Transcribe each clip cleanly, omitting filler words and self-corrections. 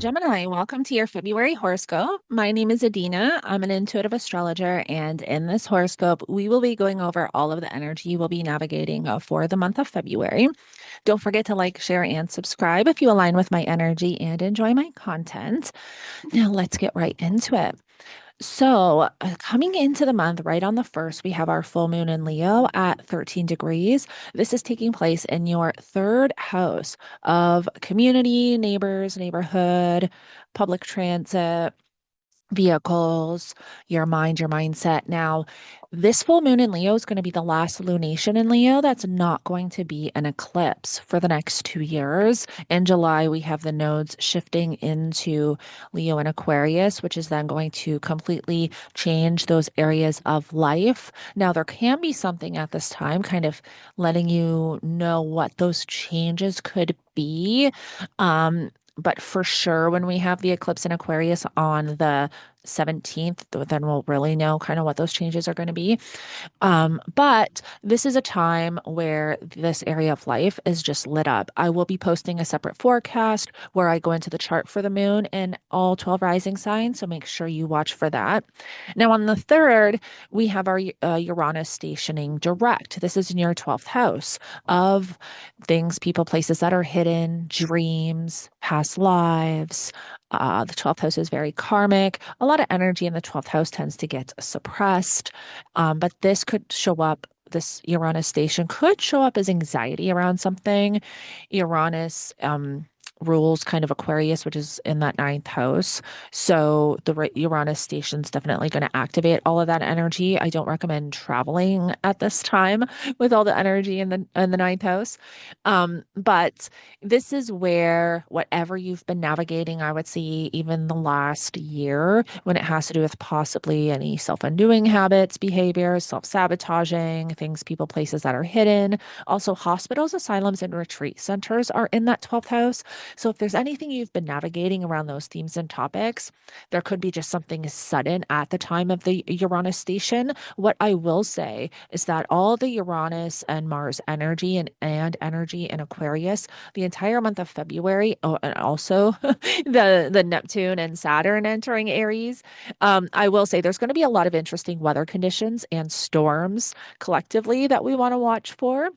Gemini, welcome to your February horoscope. My name is Adeana. I'm an intuitive astrologer, and in this horoscope, we will be going over all of the energy you will be navigating for the month of February. Don't forget to like, share, and subscribe if you align with my energy and enjoy my content. Now, let's get right into it. Coming into the month, right on the 1st, we have our full moon in Leo at 13 degrees. This is taking place in your third house of community, neighbors, neighborhood, public transit, vehicles, your mind, your mindset. Now, this full moon in Leo is going to be the last lunation in Leo. That's not going to be an eclipse for the next 2 years. In July, we have the nodes shifting into Leo and Aquarius, which is then going to completely change those areas of life. Now, there can be something at this time kind of letting you know what those changes could be. But for sure, when we have the eclipse in Aquarius on the 17th, then we'll really know kind of what those changes are going to be. But this is a time where this area of life is just lit up. I will be posting a separate forecast where I go into the chart for the moon and all 12 rising signs. So make sure you watch for that. Now, on the 3rd, we have our Uranus stationing direct. This is in your 12th house of things, people, places that are hidden, dreams, past lives. The 12th house is very karmic. A lot of energy in the 12th house tends to get suppressed. But this could show up, this Uranus station could show up as anxiety around something. Uranus rules kind of Aquarius, which is in that ninth house. So the Uranus station is definitely going to activate all of that energy. I don't recommend traveling at this time with all the energy in the ninth house. But this is where whatever you've been navigating, I would say even the last year, when it has to do with possibly any self-undoing habits, behaviors, self-sabotaging, things, people, places that are hidden. Also, hospitals, asylums, and retreat centers are in that 12th house. So if there's anything you've been navigating around those themes and topics, there could be just something sudden at the time of the Uranus station. What I will say is that all the Uranus and Mars energy and energy in Aquarius, the entire month of February, oh, and also the Neptune and Saturn entering Aries, I will say there's going to be a lot of interesting weather conditions and storms collectively that we want to watch for.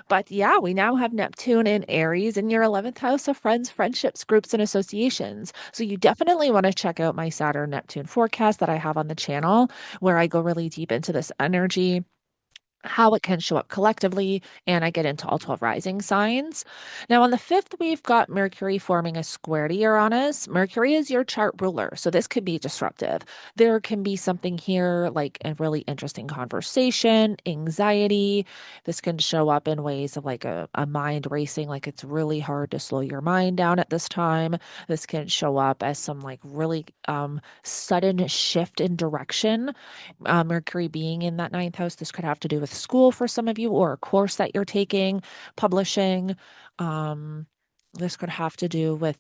But yeah, we now have Neptune in Aries in your 11th house of friends, friendships, groups, and associations. So you definitely want to check out my Saturn-Neptune forecast that I have on the channel, where I go really deep into this energy, how it can show up collectively, and I get into all 12 rising signs. Now, on the 5th, we've got Mercury forming a square to Uranus. Mercury is your chart ruler, so this could be disruptive. There can be something here like a really interesting conversation, anxiety. This can show up in ways of like a mind racing, like it's really hard to slow your mind down at this time. This can show up as some like really sudden shift in direction. Mercury being in that ninth house, this could have to do with school for some of you or a course that you're taking, publishing. Um, this could have to do with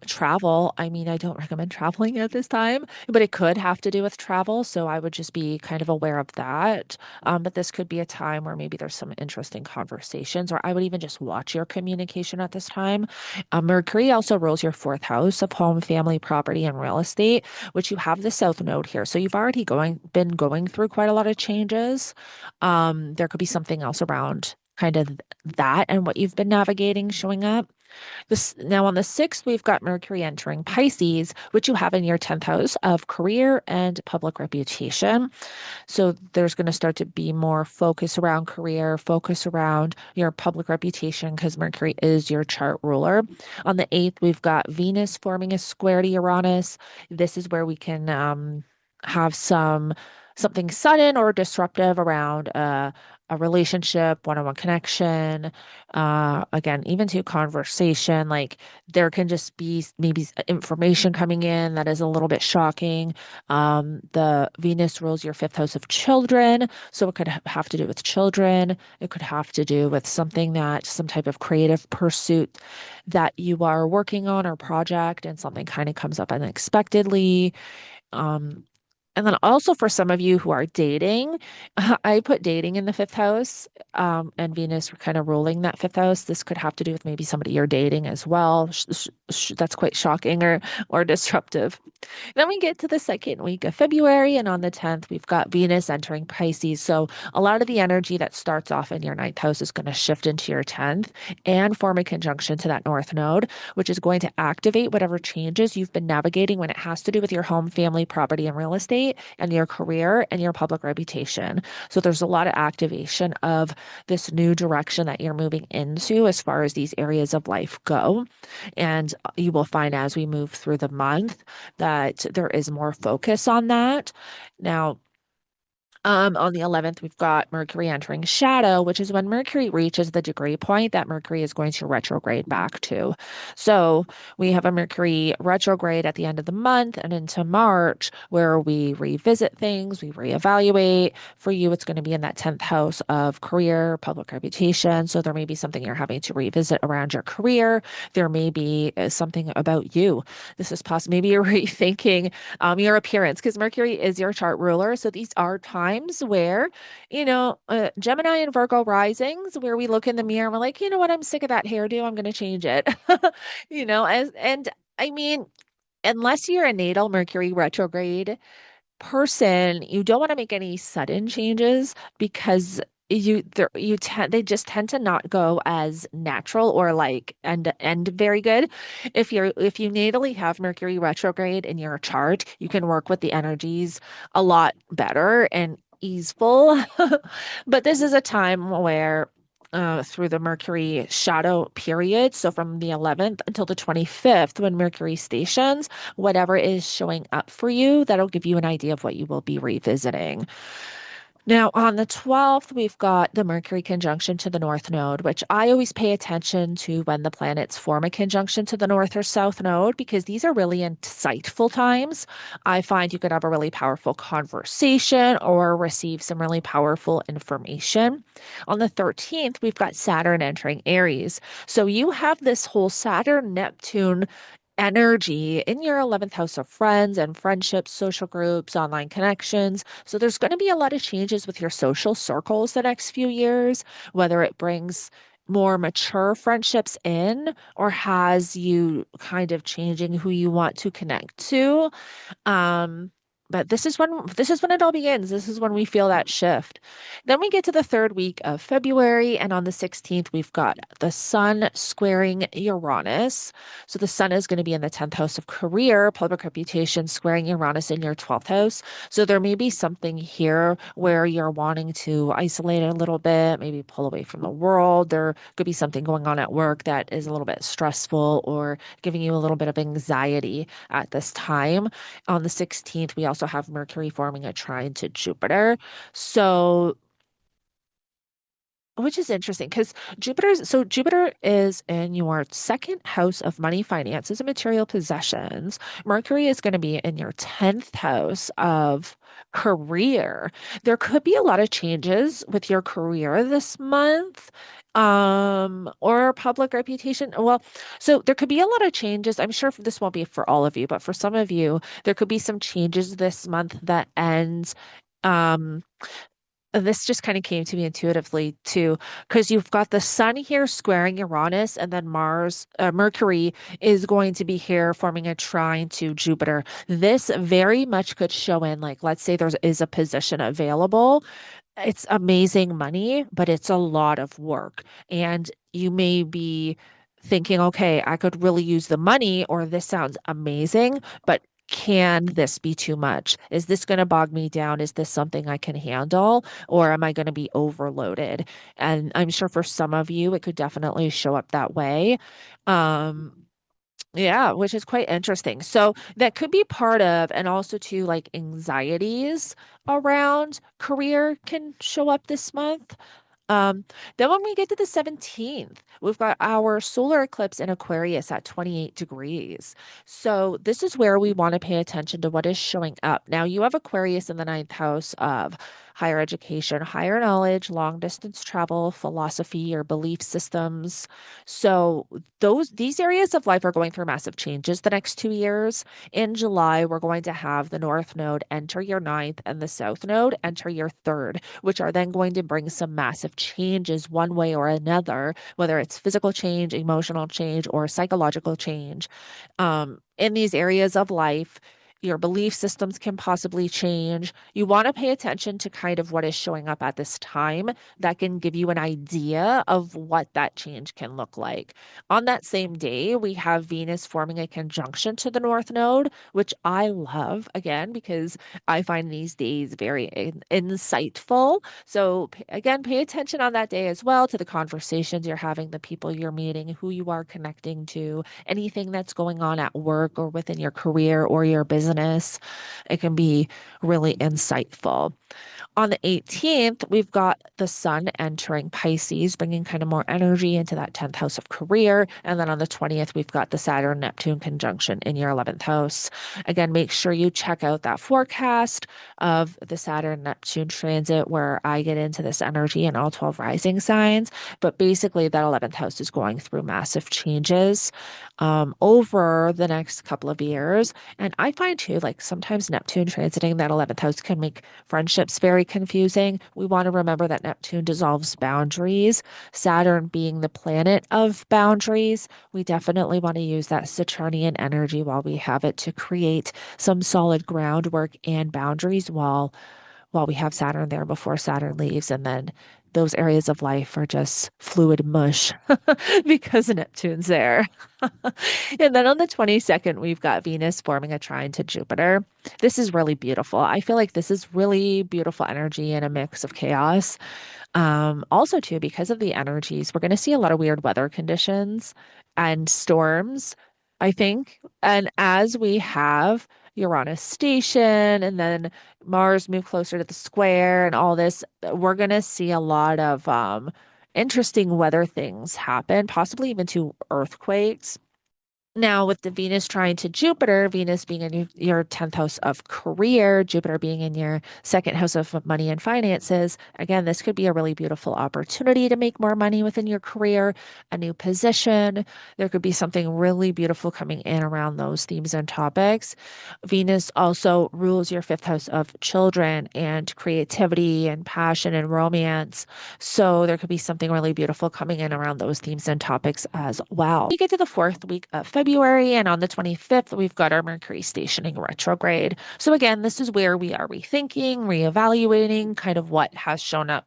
travel. I mean, I don't recommend traveling at this time, but it could have to do with travel. So I would just be kind of aware of that. But this could be a time where maybe there's some interesting conversations, or I would even just watch your communication at this time. Mercury also rules your 4th house of home, family, property, and real estate, which you have the South Node here. So you've already been going through quite a lot of changes. There could be something else around kind of that and what you've been navigating showing up. This now on the 6th, we've got Mercury entering Pisces, which you have in your 10th house of career and public reputation. So there's going to start to be more focus around career, focus around your public reputation, because Mercury is your chart ruler. On the 8th, we've got Venus forming a square to Uranus. This is where we can have something sudden or disruptive around a relationship, one-on-one connection, again, even to conversation. Like there can just be maybe information coming in that is a little bit shocking. The Venus rules your 5th house of children, so it could have to do with children. It could have to do with something that some type of creative pursuit that you are working on or project, and something kind of comes up unexpectedly. Um, And then also for some of you who are dating, I put dating in the fifth house, and Venus kind of ruling that fifth house. This could have to do with maybe somebody you're dating as well. That's quite shocking or disruptive. Then we get to the second week of February, and on the 10th, we've got Venus entering Pisces. So a lot of the energy that starts off in your ninth house is going to shift into your 10th and form a conjunction to that North Node, which is going to activate whatever changes you've been navigating when it has to do with your home, family, property, and real estate, and your career and your public reputation. So there's a lot of activation of this new direction that you're moving into as far as these areas of life go. And you will find as we move through the month that there is more focus on that. Now, on the 11th, we've got Mercury entering shadow, which is when Mercury reaches the degree point that Mercury is going to retrograde back to. So we have a Mercury retrograde at the end of the month and into March, where we revisit things, we reevaluate. For you, it's going to be in that 10th house of career, public reputation. So there may be something you're having to revisit around your career. There may be something about you. This is possible. Maybe you're rethinking your appearance, because Mercury is your chart ruler. So these are times where, Gemini and Virgo risings, where we look in the mirror and we're like, you know what, I'm sick of that hairdo. I'm going to change it. And I mean, unless you're a natal Mercury retrograde person, you don't want to make any sudden changes because they just tend to not go as natural or like and very good. If you natally have Mercury retrograde in your chart, you can work with the energies a lot better and easeful. But this is a time where through the Mercury shadow period, so from the 11th until the 25th, when Mercury stations, whatever is showing up for you, that'll give you an idea of what you will be revisiting. Now, on the 12th, we've got the Mercury conjunction to the North Node, which I always pay attention to when the planets form a conjunction to the North or South Node, because these are really insightful times. I find you could have a really powerful conversation or receive some really powerful information. On the 13th, we've got Saturn entering Aries. So you have this whole Saturn-Neptune energy in your 11th house of friends and friendships, social groups, online connections. So there's going to be a lot of changes with your social circles the next few years, whether it brings more mature friendships in or has you kind of changing who you want to connect to. Um, but this is when it all begins. This is when we feel that shift. Then we get to the third week of February, and on the 16th, we've got the Sun squaring Uranus. So the Sun is going to be in the 10th house of career, public reputation, squaring Uranus in your 12th house. So there may be something here where you're wanting to isolate a little bit, maybe pull away from the world. There could be something going on at work that is a little bit stressful or giving you a little bit of anxiety at this time. On the 16th, we also have Mercury forming a trine to Jupiter. So, which is interesting because Jupiter is in your second house of money, finances, and material possessions. Mercury is going to be in your 10th house of career. There could be a lot of changes with your career this month, or public reputation. Well, so there could be a lot of changes. I'm sure this won't be for all of you, but for some of you, there could be some changes this month that ends. Um, this just kind of came to me intuitively too, because you've got the sun here squaring Uranus, and then Mercury is going to be here forming a trine to Jupiter. This very much could show in, like, let's say there is a position available. It's amazing money, but it's a lot of work. And you may be thinking, okay, I could really use the money, or this sounds amazing, but can this be too much? Is this going to bog me down? Is this something I can handle? Or am I going to be overloaded? And I'm sure for some of you, it could definitely show up that way. Um, yeah, which is quite interesting. So that could be part of, and also too, like anxieties around career can show up this month. Um, then when we get to the 17th, we've got our solar eclipse in Aquarius at 28 degrees. So this is where we want to pay attention to what is showing up. Now you have Aquarius in the ninth house of higher education, higher knowledge, long distance travel, philosophy, or belief systems. So these areas of life are going through massive changes the next 2 years. In July, we're going to have the North Node enter your ninth and the South Node enter your third, which are then going to bring some massive changes one way or another, whether it's physical change, emotional change, or psychological change. In these areas of life, your belief systems can possibly change. You want to pay attention to kind of what is showing up at this time that can give you an idea of what that change can look like. On that same day, we have Venus forming a conjunction to the North Node, which I love again because I find these days very insightful. So, again, pay attention on that day as well to the conversations you're having, the people you're meeting, who you are connecting to, anything that's going on at work or within your career or your business. It can be really insightful. On the 18th, we've got the sun entering Pisces, bringing kind of more energy into that 10th house of career. And then on the 20th, we've got the Saturn-Neptune conjunction in your 11th house. Again, make sure you check out that forecast of the Saturn-Neptune transit where I get into this energy in all 12 rising signs. But basically, that 11th house is going through massive changes over the next couple of years. And I find too, like sometimes Neptune transiting that 11th house can make friendships very confusing. We want to remember that Neptune dissolves boundaries, Saturn being the planet of boundaries. We definitely want to use that Saturnian energy while we have it to create some solid groundwork and boundaries while we have Saturn there before Saturn leaves. And then those areas of life are just fluid mush because Neptune's there. And then on the 22nd, we've got Venus forming a trine to Jupiter. This is really beautiful. I feel like this is really beautiful energy and a mix of chaos. Also, too, because of the energies, we're going to see a lot of weird weather conditions and storms, I think. And as we have Uranus station and then Mars move closer to the square and all this, we're going to see a lot of interesting weather things happen, possibly even to earthquakes. Now, with the Venus trying to Jupiter, Venus being in your 10th house of career, Jupiter being in your second house of money and finances, again, this could be a really beautiful opportunity to make more money within your career, a new position. There could be something really beautiful coming in around those themes and topics. Venus also rules your fifth house of children and creativity and passion and romance. So there could be something really beautiful coming in around those themes and topics as well. We get to the fourth week of February, and on the 25th, we've got our Mercury stationing retrograde. So again, this is where we are rethinking, reevaluating kind of what has shown up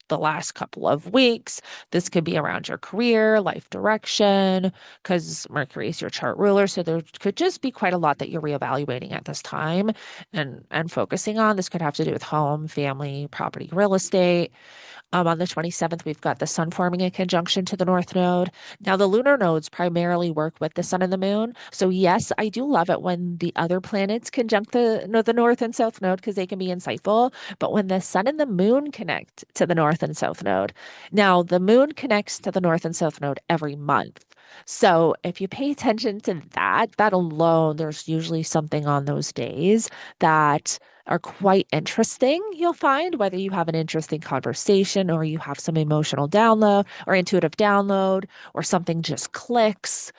the last couple of weeks. This could be around your career, life direction, because Mercury is your chart ruler. So there could just be quite a lot that you're reevaluating at this time and focusing on. This could have to do with home, family, property, real estate. On the 27th, we've got the sun forming a conjunction to the North Node. Now, the lunar nodes primarily work with the sun and the moon. So, yes, I do love it when the other planets conjunct the North and South Node because they can be insightful. But when the sun and the moon connect to the North and South Node, now the moon connects to the North and South Node every month. So, if you pay attention to that alone, there's usually something on those days that are quite interesting, you'll find, whether you have an interesting conversation or you have some emotional download or intuitive download or something just clicks.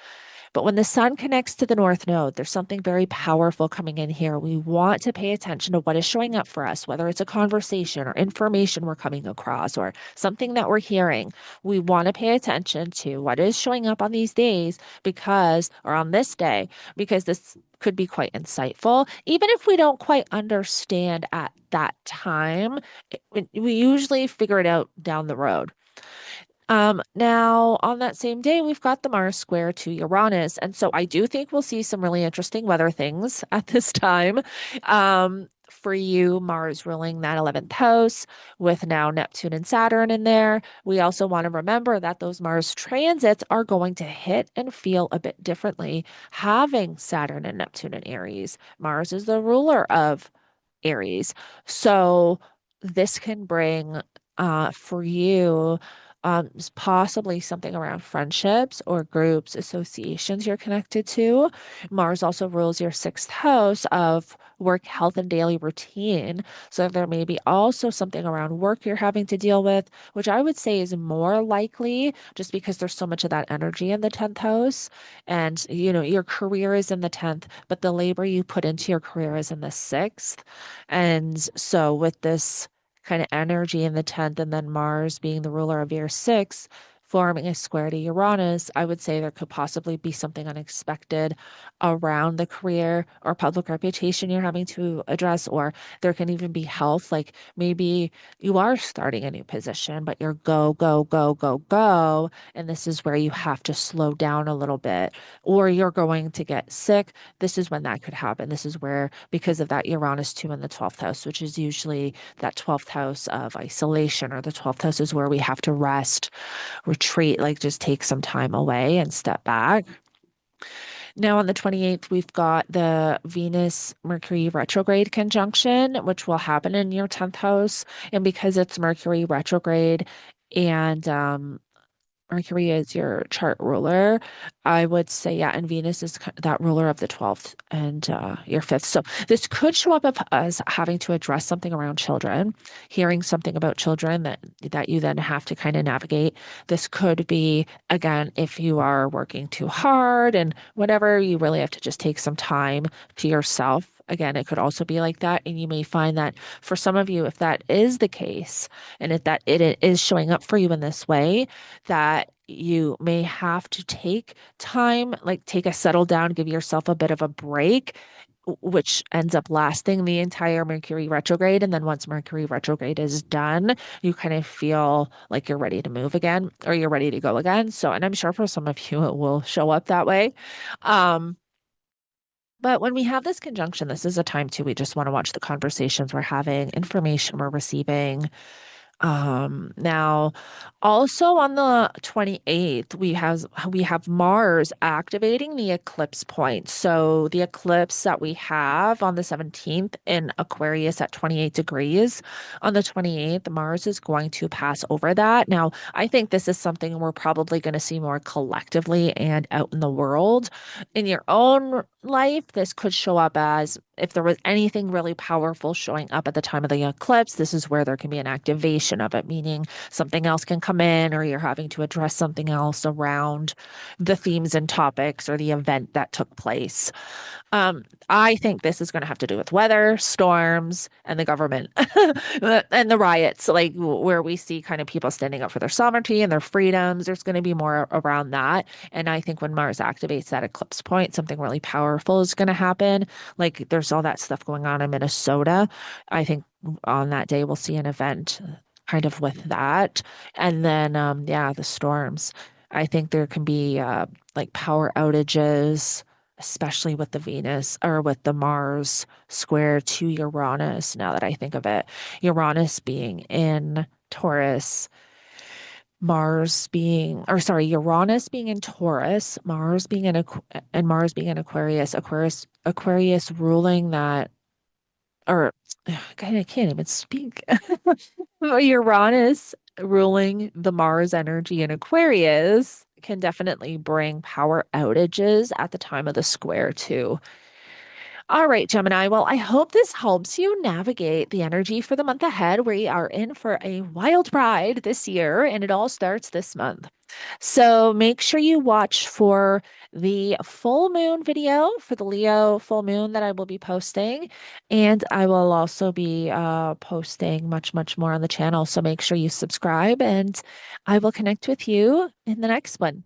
But when the sun connects to the North Node, there's something very powerful coming in here. We want to pay attention to what is showing up for us, whether it's a conversation or information we're coming across or something that we're hearing. We want to pay attention to what is showing up on these days or on this day, because this could be quite insightful. Even if we don't quite understand at that time, we usually figure it out down the road. Now on that same day, we've got the Mars square to Uranus. And so I do think we'll see some really interesting weather things at this time. For you, Mars ruling that 11th house with now Neptune and Saturn in there. We also want to remember that those Mars transits are going to hit and feel a bit differently, having Saturn and Neptune in Aries. Mars is the ruler of Aries. So this can bring for you, is possibly something around friendships or groups, associations you're connected to. Mars also rules your sixth house of work, health, and daily routine. So there may be also something around work you're having to deal with, which I would say is more likely just because there's so much of that energy in the 10th house. And, your career is in the 10th, but the labor you put into your career is in the sixth. And so with this kind of energy in the 10th, and then Mars being the ruler of your sixth, forming a square to Uranus, I would say there could possibly be something unexpected around the career or public reputation you're having to address, or there can even be health. Like maybe you are starting a new position, but you're go, go, go, go, go. And this is where you have to slow down a little bit, or you're going to get sick. This is when that could happen. This is where, because of that Uranus 2 in the 12th house, which is usually that 12th house of isolation, or the 12th house is where we have to rest, retreat, like just take some time away and step back. Now, on the 28th, we've got the Venus Mercury retrograde conjunction, which will happen in your 10th house. And because it's Mercury retrograde and Mercury is your chart ruler, I would say, yeah, and Venus is that ruler of the 12th and your fifth. So this could show up as having to address something around children, hearing something about children that you then have to kind of navigate. This could be, again, if you are working too hard and whatever, you really have to just take some time to yourself. Again, it could also be like that. And you may find that for some of you, if that is the case, and if that it is showing up for you in this way, that you may have to take time, like take a settle down, give yourself a bit of a break, which ends up lasting the entire Mercury retrograde. And then once Mercury retrograde is done, you kind of feel like you're ready to move again or you're ready to go again. So, and I'm sure for some of you, it will show up that way. Um, but when we have this conjunction, this is a time too, we just want to watch the conversations we're having, information we're receiving. Now also on the 28th, we have Mars activating the eclipse point. So the eclipse that we have on the 17th in Aquarius at 28 degrees, on the 28th, Mars is going to pass over that. Now, I think this is something we're probably going to see more collectively and out in the world. In your own life, this could show up as if there was anything really powerful showing up at the time of the eclipse, this is where there can be an activation of it, meaning something else can come in, or you're having to address something else around the themes and topics or the event that took place. I think this is going to have to do with weather, storms, and the government and the riots, like where we see kind of people standing up for their sovereignty and their freedoms. There's going to be more around that. And I think when Mars activates that eclipse point, something really powerful is going to happen. Like there's all that stuff going on in Minnesota. I think on that day we'll see an event kind of with that. And then yeah, the storms. I think there can be like power outages, especially with the Venus or with the Mars square to Uranus, now that I think of it. Uranus being in Taurus, Uranus being in Taurus, Mars being in and Mars being in Aquarius, Aquarius ruling that, or God, I can't even speak. Uranus ruling the Mars energy in Aquarius can definitely bring power outages at the time of the square too. All right, Gemini. Well, I hope this helps you navigate the energy for the month ahead. We are in for a wild ride this year, and it all starts this month. So make sure you watch for the full moon video for the Leo full moon that I will be posting. And I will also be posting much, much more on the channel. So make sure you subscribe, and I will connect with you in the next one.